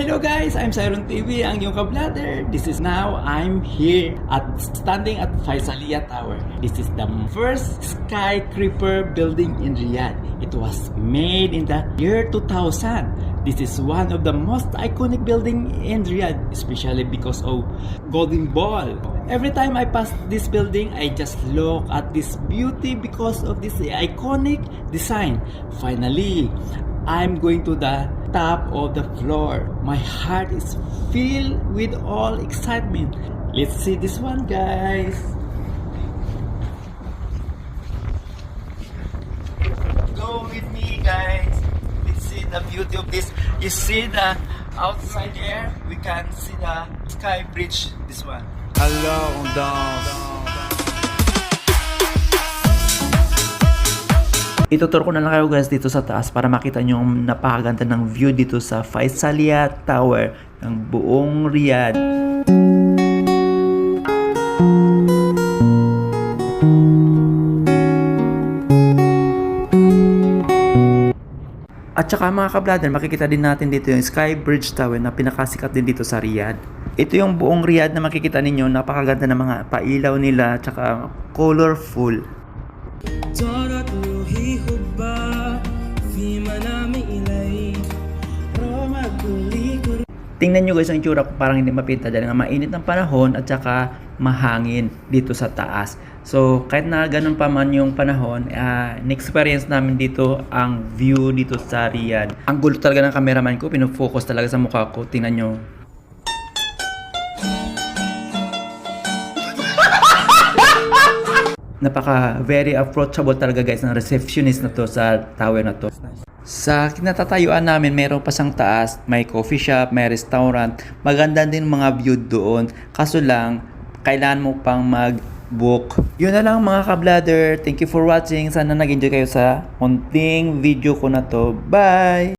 Hello guys, I'm Siron TV, ang iyong kablader. This is now, I'm here at standing at Faisalia Tower. This is the first skyscraper building in Riyadh. It was made in the year 2000. This is one of the most iconic building in Riyadh, especially because of Golden Ball. Every time I pass this building, I just look at this beauty because of this iconic design. Finally, I'm going to the top of the floor. My heart is filled with all excitement. Let's see this one, guys. Go with me, guys. Let's see the beauty of this. You see the outside there? We can see the sky bridge. This one. Alors on danse. Itutur ko na lang kayo guys dito sa taas para makita nyo yung napakaganda ng view dito sa Faisalia Tower ng buong Riyadh. At saka mga kablader, makikita din natin dito yung Sky Bridge Tower na pinakasikat din dito sa Riyadh. Ito yung buong Riyadh na makikita ninyo, napakaganda ng mga pailaw nila at saka colorful. Tingnan nyo guys ang itsura ko, parang hindi mapinta dahil nga mainit ng panahon at saka mahangin dito sa taas. So kahit na ganun pa man yung panahon, na-experience namin dito ang view dito sa Riyadh. Ang gulo talaga ng cameraman ko, pinofocus talaga sa mukha ko. Tingnan nyo. Napaka very approachable talaga guys ng receptionist na to sa tower na to. Sa kinatatayuan namin, mayroon pa sang taas, may coffee shop, may restaurant, maganda din mga view doon. Kaso lang, kailangan mo pang mag-book. Yun na lang mga kablader. Thank you for watching. Sana nag-enjoy kayo sa munting video ko na to. Bye!